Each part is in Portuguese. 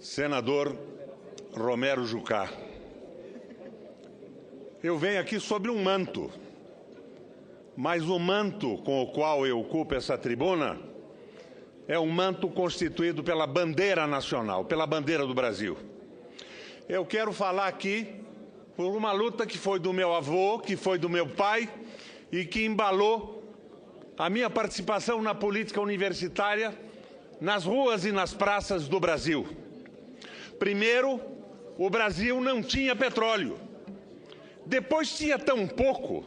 Senador Romero Jucá, eu venho aqui sobre um manto, mas o manto com o qual eu ocupo essa tribuna é um manto constituído pela bandeira nacional, pela bandeira do Brasil. Eu quero falar aqui por uma luta que foi do meu avô, que foi do meu pai e que embalou a minha participação na política universitária nas ruas e nas praças do Brasil. Primeiro, o Brasil não tinha petróleo. Depois tinha tão pouco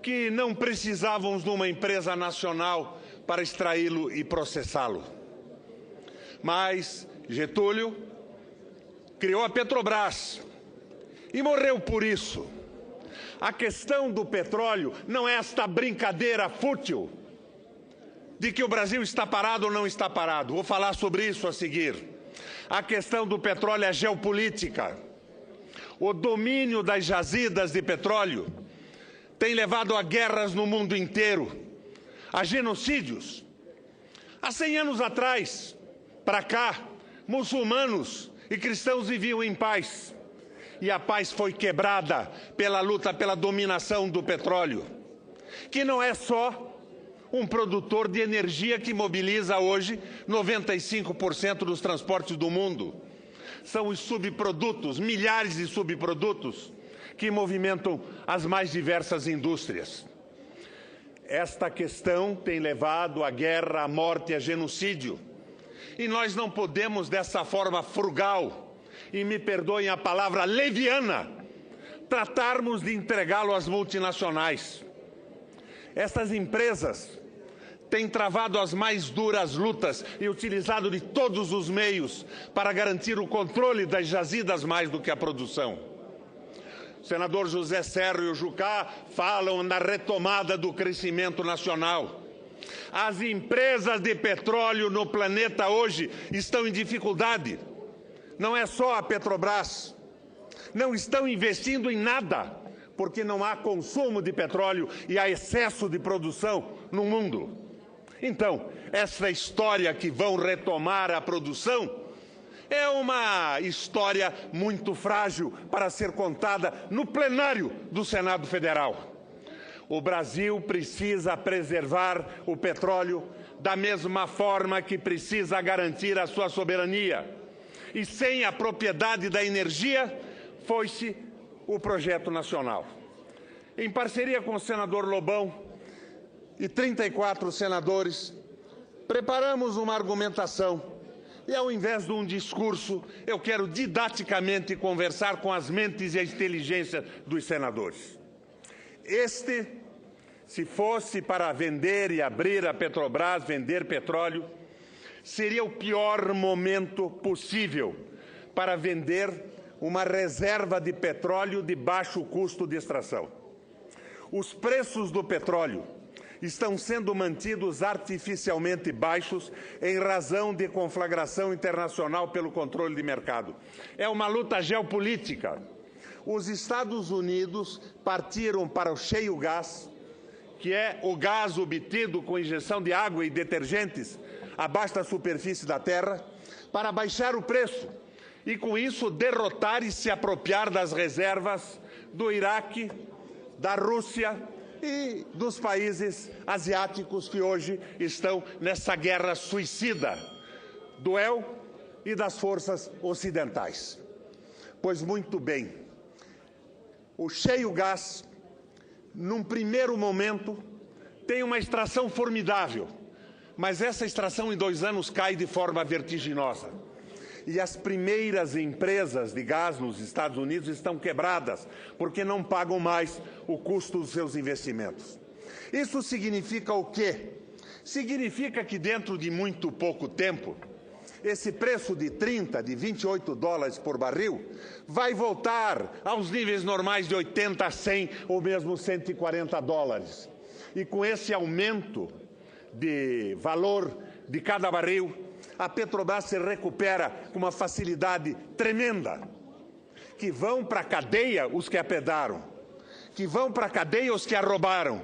que não precisávamos de uma empresa nacional para extraí-lo e processá-lo. Mas Getúlio criou a Petrobras e morreu por isso. A questão do petróleo não é esta brincadeira fútil de que o Brasil está parado ou não está parado. Vou falar sobre isso a seguir. A questão do petróleo é geopolítica. O domínio das jazidas de petróleo tem levado a guerras no mundo inteiro, a genocídios. Há 100 anos atrás, para cá, muçulmanos e cristãos viviam em paz. E a paz foi quebrada pela luta pela dominação do petróleo, que não é só um produtor de energia que mobiliza hoje 95% dos transportes do mundo. São os subprodutos, milhares de subprodutos, que movimentam as mais diversas indústrias. Esta questão tem levado à guerra, à morte e a genocídio. E nós não podemos, dessa forma frugal, e me perdoem a palavra leviana, tratarmos de entregá-lo às multinacionais. Essas empresas têm travado as mais duras lutas e utilizado de todos os meios para garantir o controle das jazidas mais do que a produção. O senador José Serra e o Jucá falam na retomada do crescimento nacional. As empresas de petróleo no planeta hoje estão em dificuldade. Não é só a Petrobras. Não estão investindo em nada, porque não há consumo de petróleo e há excesso de produção no mundo. Então, essa história que vão retomar a produção é uma história muito frágil para ser contada no plenário do Senado Federal. O Brasil precisa preservar o petróleo da mesma forma que precisa garantir a sua soberania. E sem a propriedade da energia, foi-se o projeto nacional. Em parceria com o senador Lobão e 34 senadores, preparamos uma argumentação e, ao invés de um discurso, eu quero didaticamente conversar com as mentes e a inteligência dos senadores. Se fosse para vender e abrir a Petrobras, vender petróleo, seria o pior momento possível para vender uma reserva de petróleo de baixo custo de extração. Os preços do petróleo estão sendo mantidos artificialmente baixos em razão de conflagração internacional pelo controle de mercado. É uma luta geopolítica. Os Estados Unidos partiram para o shale gas, que é o gás obtido com injeção de água e detergentes abaixo da superfície da terra, para baixar o preço e, com isso, derrotar e se apropriar das reservas do Iraque, da Rússia e dos países asiáticos que hoje estão nessa guerra suicida do El e das forças ocidentais. Pois muito bem, o shale gas, num primeiro momento, tem uma extração formidável, mas essa extração em 2 anos cai de forma vertiginosa. E as primeiras empresas de gás nos Estados Unidos estão quebradas, porque não pagam mais o custo dos seus investimentos. Isso significa o quê? Significa que dentro de muito pouco tempo, esse preço de 30, de 28 dólares por barril, vai voltar aos níveis normais de 80 a 100 ou mesmo 140 dólares. E com esse aumento de valor de cada barril, a Petrobras se recupera com uma facilidade tremenda. Que vão para a cadeia os que apedaram, que vão para a cadeia os que a roubaram,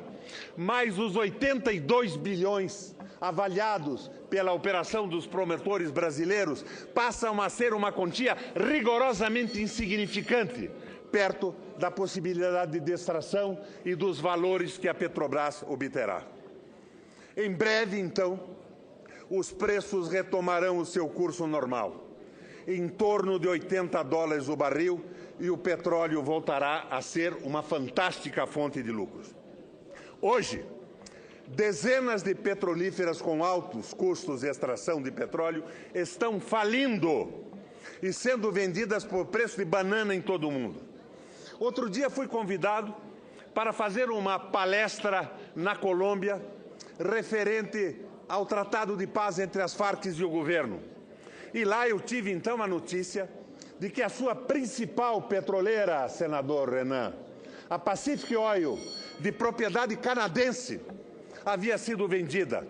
mais os 82 bilhões avaliados pela operação dos promotores brasileiros, passam a ser uma quantia rigorosamente insignificante, perto da possibilidade de extração e dos valores que a Petrobras obterá. Em breve, então, os preços retomarão o seu curso normal, em torno de $80 o barril, e o petróleo voltará a ser uma fantástica fonte de lucros. Hoje, dezenas de petrolíferas com altos custos de extração de petróleo estão falindo e sendo vendidas por preço de banana em todo o mundo. Outro dia fui convidado para fazer uma palestra na Colômbia referente ao Tratado de Paz entre as Farc e o governo. E lá eu tive, então, a notícia de que a sua principal petroleira, senador Renan, a Pacific Oil, de propriedade canadense, havia sido vendida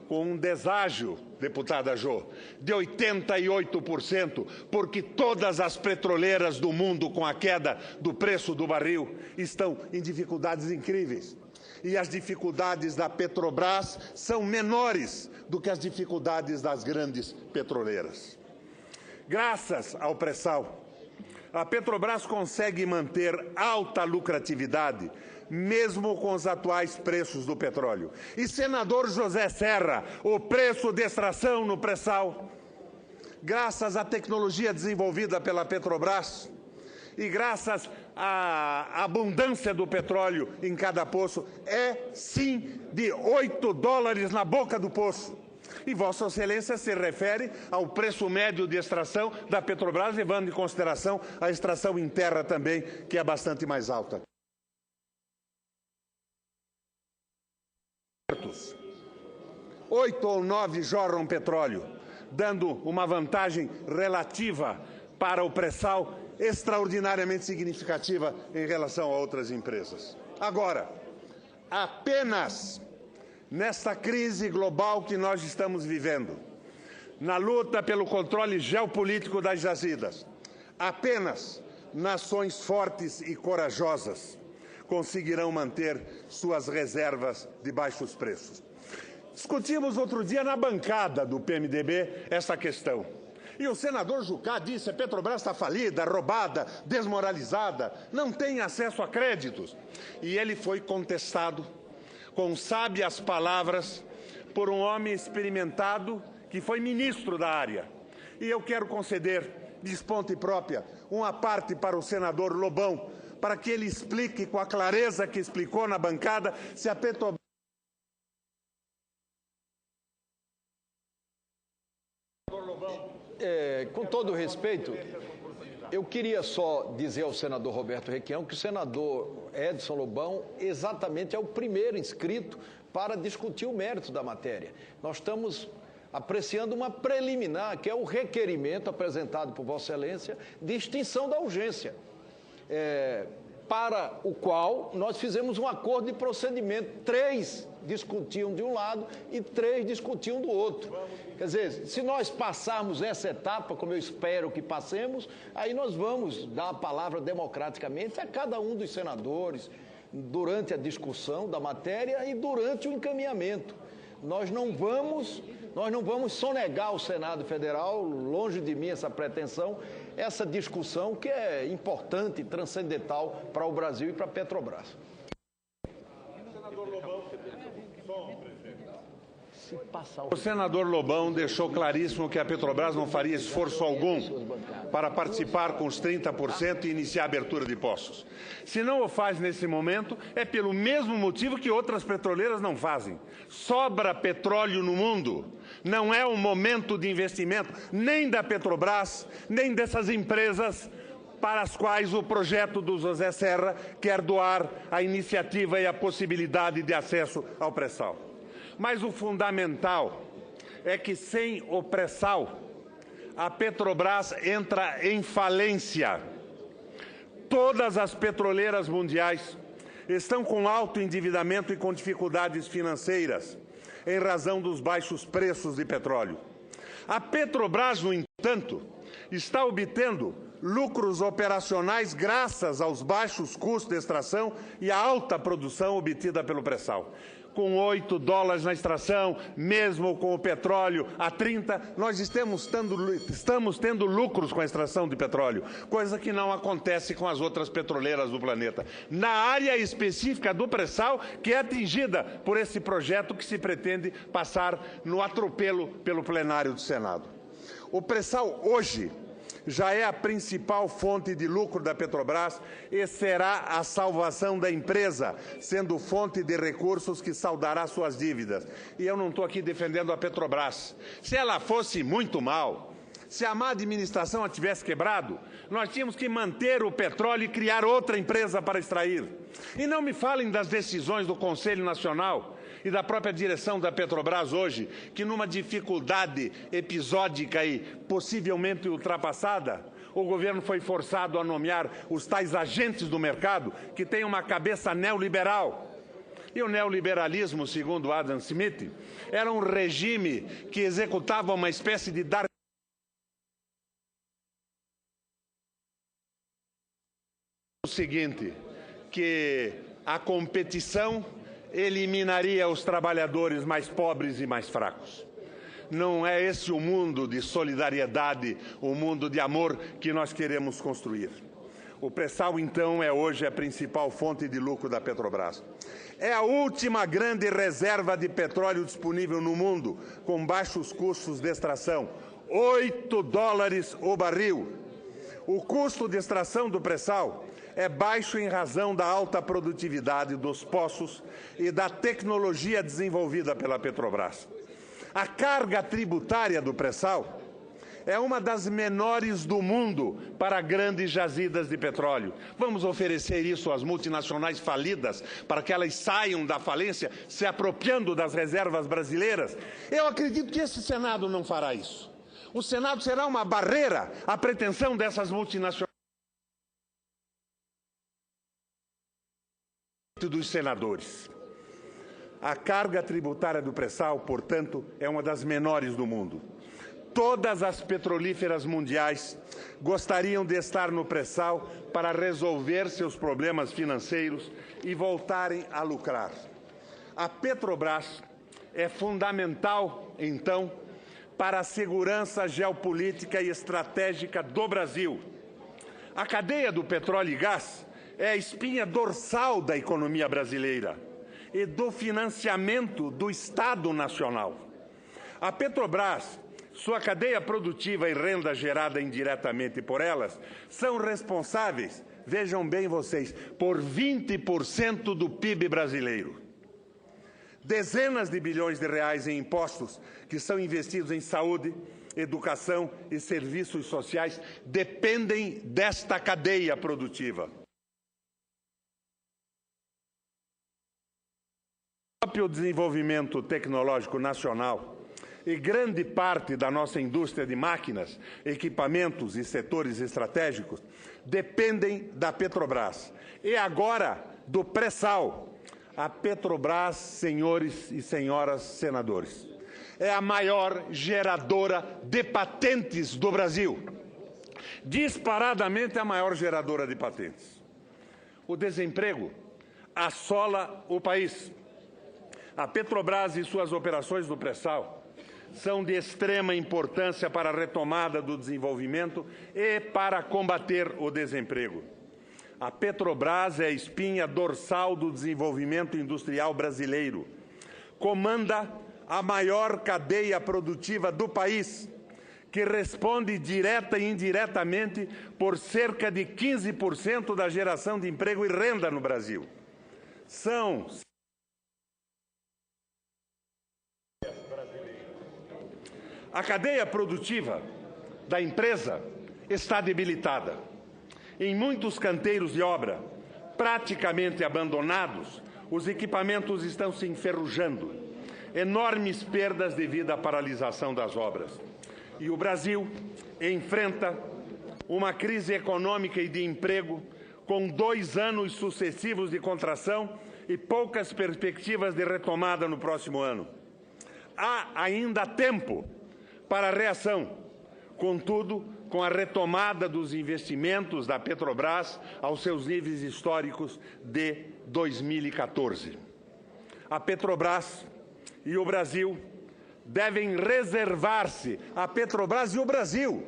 com um deságio, deputada Jo, de 88%, porque todas as petroleiras do mundo, com a queda do preço do barril, estão em dificuldades incríveis. E as dificuldades da Petrobras são menores do que as dificuldades das grandes petroleiras. Graças ao pré-sal, a Petrobras consegue manter alta lucratividade, mesmo com os atuais preços do petróleo. E, senador José Serra, o preço de extração no pré-sal, graças à tecnologia desenvolvida pela Petrobras e graças à abundância do petróleo em cada poço, é, sim, de $8 na boca do poço. E Vossa Excelência se refere ao preço médio de extração da Petrobras, levando em consideração a extração em terra também, que é bastante mais alta. 8 ou 9 jorram petróleo, dando uma vantagem relativa para o pré-sal extraordinariamente significativa em relação a outras empresas. Agora, apenas nesta crise global que nós estamos vivendo, na luta pelo controle geopolítico das jazidas, apenas nações fortes e corajosas conseguirão manter suas reservas de baixos preços. Discutimos outro dia na bancada do PMDB essa questão. E o senador Jucá disse que a Petrobras está falida, roubada, desmoralizada, não tem acesso a créditos. E ele foi contestado com sábias palavras por um homem experimentado que foi ministro da área. E eu quero conceder, de esponta própria, uma parte para o senador Lobão, para que ele explique com a clareza que explicou na bancada se a Petrobras... Com todo respeito, eu queria só dizer ao senador Roberto Requião que o senador Edson Lobão exatamente é o primeiro inscrito para discutir o mérito da matéria. Nós estamos apreciando uma preliminar, que é o requerimento apresentado por Vossa Excelência de extinção da urgência, para o qual nós fizemos um acordo de procedimento. 3 discutiam de um lado e 3 discutiam do outro. Quer dizer, se nós passarmos essa etapa, como eu espero que passemos, aí nós vamos dar a palavra democraticamente a cada um dos senadores durante a discussão da matéria e durante o encaminhamento. Nós não vamos sonegar ao Senado Federal, longe de mim essa pretensão, essa discussão que é importante e transcendental para o Brasil e para a Petrobras. O senador Lobão deixou claríssimo que a Petrobras não faria esforço algum para participar com os 30% e iniciar a abertura de poços. Se não o faz nesse momento, é pelo mesmo motivo que outras petroleiras não fazem. Sobra petróleo no mundo. Não é um momento de investimento nem da Petrobras, nem dessas empresas para as quais o projeto do José Serra quer doar a iniciativa e a possibilidade de acesso ao pré-sal. Mas o fundamental é que sem o pré-sal, a Petrobras entra em falência. Todas as petroleiras mundiais estão com alto endividamento e com dificuldades financeiras, em razão dos baixos preços de petróleo. A Petrobras, no entanto, está obtendo lucros operacionais graças aos baixos custos de extração e à alta produção obtida pelo pré-sal. com $8 na extração, mesmo com o petróleo a 30, nós estamos tendo lucros com a extração de petróleo, coisa que não acontece com as outras petroleiras do planeta. Na área específica do pré-sal, que é atingida por esse projeto que se pretende passar no atropelo pelo plenário do Senado. O pré-sal hoje já é a principal fonte de lucro da Petrobras e será a salvação da empresa, sendo fonte de recursos que saldará suas dívidas. E eu não estou aqui defendendo a Petrobras. Se ela fosse muito mal, se a má administração a tivesse quebrado, nós tínhamos que manter o petróleo e criar outra empresa para extrair. E não me falem das decisões do Conselho Nacional e da própria direção da Petrobras hoje, que numa dificuldade episódica e possivelmente ultrapassada, o governo foi forçado a nomear os tais agentes do mercado que têm uma cabeça neoliberal. E o neoliberalismo, segundo Adam Smith, era um regime que executava uma espécie de dar o seguinte, que a competição eliminaria os trabalhadores mais pobres e mais fracos. Não é esse o mundo de solidariedade, o mundo de amor que nós queremos construir. O pré-sal, então, é hoje a principal fonte de lucro da Petrobras. É a última grande reserva de petróleo disponível no mundo, com baixos custos de extração, $8 o barril. O custo de extração do pré-sal é baixo em razão da alta produtividade dos poços e da tecnologia desenvolvida pela Petrobras. A carga tributária do pré-sal é uma das menores do mundo para grandes jazidas de petróleo. Vamos oferecer isso às multinacionais falidas para que elas saiam da falência se apropriando das reservas brasileiras? Eu acredito que esse Senado não fará isso. O Senado será uma barreira à pretensão dessas multinacionais. Dos senadores. A carga tributária do pré-sal, portanto, é uma das menores do mundo. Todas as petrolíferas mundiais gostariam de estar no pré-sal para resolver seus problemas financeiros e voltarem a lucrar. A Petrobras é fundamental, então, para a segurança geopolítica e estratégica do Brasil. A cadeia do petróleo e gás é a espinha dorsal da economia brasileira e do financiamento do Estado Nacional. A Petrobras, sua cadeia produtiva e renda gerada indiretamente por elas, são responsáveis, vejam bem vocês, por 20% do PIB brasileiro. Dezenas de bilhões de reais em impostos que são investidos em saúde, educação e serviços sociais dependem desta cadeia produtiva. O próprio desenvolvimento tecnológico nacional e grande parte da nossa indústria de máquinas, equipamentos e setores estratégicos dependem da Petrobras. E agora, do pré-sal. A Petrobras, senhores e senhoras senadores, é a maior geradora de patentes do Brasil. Disparadamente a maior geradora de patentes. O desemprego assola o país. A Petrobras e suas operações no pré-sal são de extrema importância para a retomada do desenvolvimento e para combater o desemprego. A Petrobras é a espinha dorsal do desenvolvimento industrial brasileiro. Comanda a maior cadeia produtiva do país, que responde direta e indiretamente por cerca de 15% da geração de emprego e renda no Brasil. A cadeia produtiva da empresa está debilitada. Em muitos canteiros de obra, praticamente abandonados, os equipamentos estão se enferrujando. Enormes perdas devido à paralisação das obras. E o Brasil enfrenta uma crise econômica e de emprego com 2 anos sucessivos de contração e poucas perspectivas de retomada no próximo ano. Há ainda tempo para a reação. Contudo, com a retomada dos investimentos da Petrobras aos seus níveis históricos de 2014. A Petrobras e o Brasil devem reservar-se. A Petrobras e o Brasil.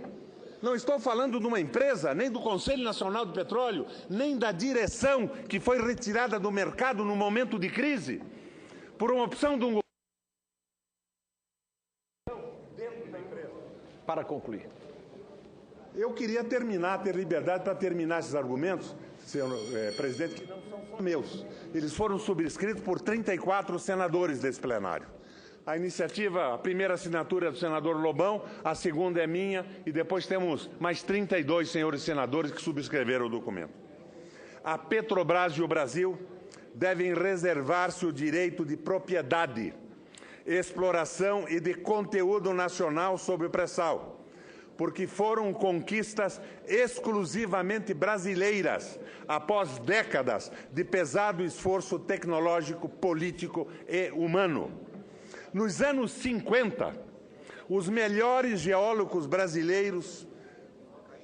Não estou falando de uma empresa, nem do Conselho Nacional do Petróleo, nem da direção que foi retirada do mercado no momento de crise, por uma opção de um governo dentro da empresa. Para concluir. Eu queria ter liberdade para terminar esses argumentos, senhor presidente, que não são só meus. Eles foram subscritos por 34 senadores desse plenário. A iniciativa, a primeira assinatura é do senador Lobão, a segunda é minha, e depois temos mais 32 senhores senadores que subscreveram o documento. A Petrobras e o Brasil devem reservar-se o direito de propriedade, exploração e de conteúdo nacional sobre o pré-sal, porque foram conquistas exclusivamente brasileiras, após décadas de pesado esforço tecnológico, político e humano. Nos anos 50, os melhores geólogos brasileiros,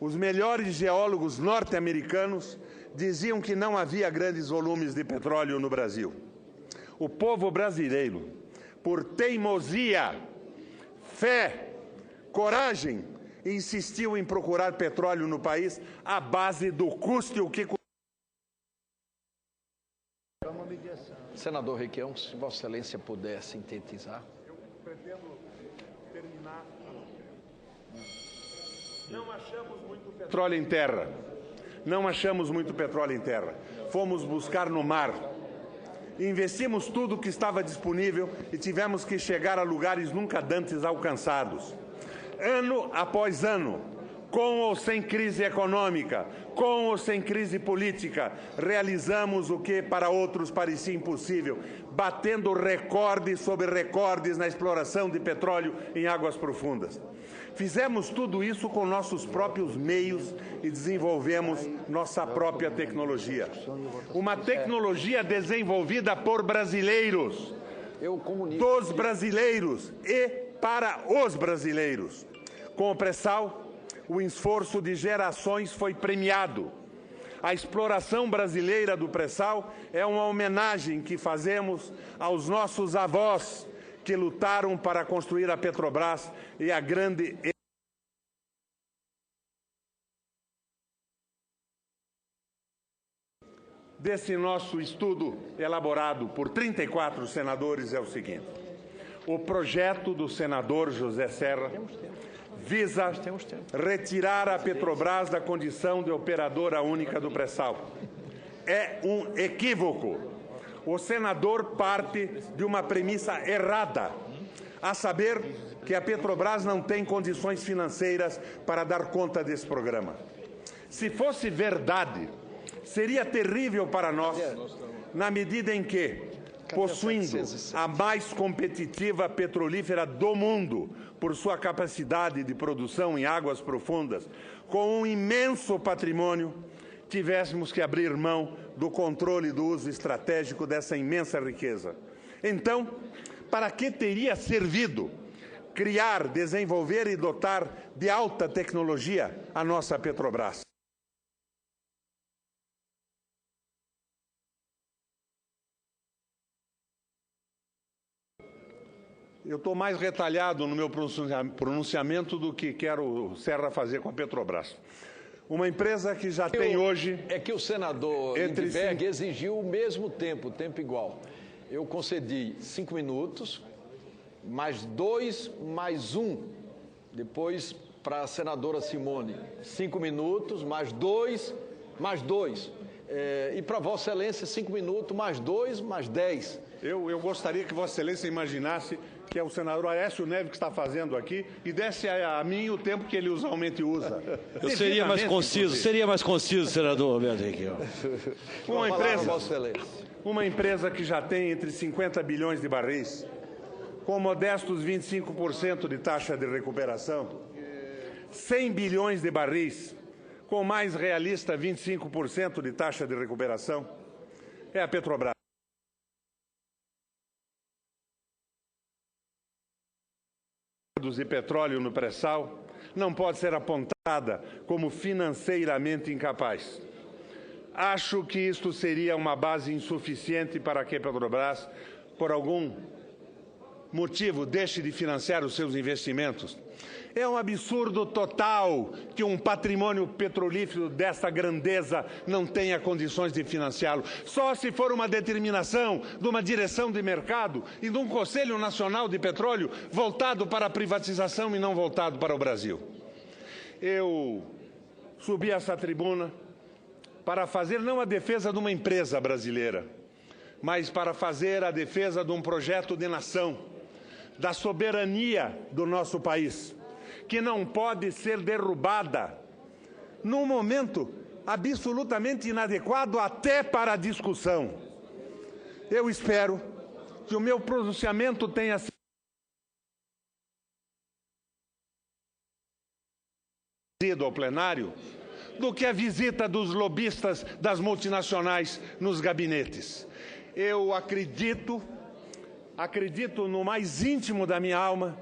os melhores geólogos norte-americanos diziam que não havia grandes volumes de petróleo no Brasil. O povo brasileiro, por teimosia, fé, coragem, insistiu em procurar petróleo no país à base do custe o que... Senador Requião, se Vossa Excelência puder sintetizar. Eu pretendo terminar. Não achamos muito petróleo em terra. Não achamos muito petróleo em terra. Fomos buscar no mar. Investimos tudo o que estava disponível e tivemos que chegar a lugares nunca antes alcançados. Ano após ano, com ou sem crise econômica, com ou sem crise política, realizamos o que para outros parecia impossível, batendo recordes sobre recordes na exploração de petróleo em águas profundas. Fizemos tudo isso com nossos próprios meios e desenvolvemos nossa própria tecnologia. Uma tecnologia desenvolvida por brasileiros, dos brasileiros e para os brasileiros. Com o pré-sal, o esforço de gerações foi premiado. A exploração brasileira do pré-sal é uma homenagem que fazemos aos nossos avós que lutaram para construir a Petrobras e a grande... Desse nosso estudo elaborado por 34 senadores é o seguinte: o projeto do senador José Serra visa retirar a Petrobras da condição de operadora única do pré-sal. É um equívoco. O senador parte de uma premissa errada, a saber que a Petrobras não tem condições financeiras para dar conta desse programa. Se fosse verdade, seria terrível para nós, na medida em que, possuindo a mais competitiva petrolífera do mundo, por sua capacidade de produção em águas profundas, com um imenso patrimônio, tivéssemos que abrir mão do controle e do uso estratégico dessa imensa riqueza. Então, para que teria servido criar, desenvolver e dotar de alta tecnologia a nossa Petrobras? Eu estou mais retalhado no meu pronunciamento do que quero o Serra fazer com a Petrobras. Uma empresa que já tem hoje... É que o senador Lindbergh exigiu o mesmo tempo, tempo igual. Eu concedi 5 minutos, mais 2, mais 1. Depois, para a senadora Simone, 5 minutos, mais 2, mais 2. E para Vossa Excelência, 5 minutos, mais 2, mais 10. Eu gostaria que Vossa Excelência imaginasse que é o senador Aécio Neves que está fazendo aqui, e desse a mim o tempo que ele usualmente usa. Eu seria mais conciso, senador Roberto Requião. Uma empresa que já tem entre 50 bilhões de barris, com modestos 25% de taxa de recuperação, 100 bilhões de barris, com mais realista 25% de taxa de recuperação, é a Petrobras. De petróleo no pré-sal não pode ser apontada como financeiramente incapaz. Acho que isto seria uma base insuficiente para que a Petrobras por algum motivo, deixe de financiar os seus investimentos. É um absurdo total que um patrimônio petrolífero dessa grandeza não tenha condições de financiá-lo. Só se for uma determinação de uma direção de mercado e de um Conselho Nacional de Petróleo voltado para a privatização e não voltado para o Brasil. Eu subi a essa tribuna para fazer não a defesa de uma empresa brasileira, mas para fazer a defesa de um projeto de nação, da soberania do nosso país, que não pode ser derrubada num momento absolutamente inadequado até para a discussão. Eu espero que o meu pronunciamento tenha sido ao plenário do que a visita dos lobistas das multinacionais nos gabinetes. Eu acredito no mais íntimo da minha alma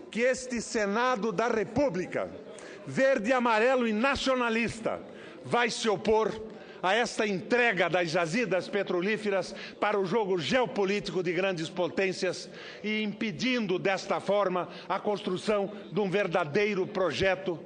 que este Senado da República, verde, amarelo e nacionalista, vai se opor a esta entrega das jazidas petrolíferas para o jogo geopolítico de grandes potências e impedindo desta forma a construção de um verdadeiro projeto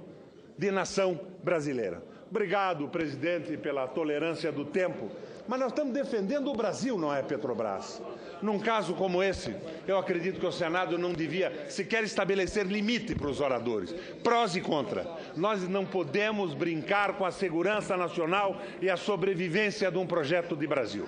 de nação brasileira. Obrigado, presidente, pela tolerância do tempo, mas nós estamos defendendo o Brasil, não é Petrobras. Num caso como esse, eu acredito que o Senado não devia sequer estabelecer limite para os oradores. Prós e contras. Nós não podemos brincar com a segurança nacional e a sobrevivência de um projeto de Brasil.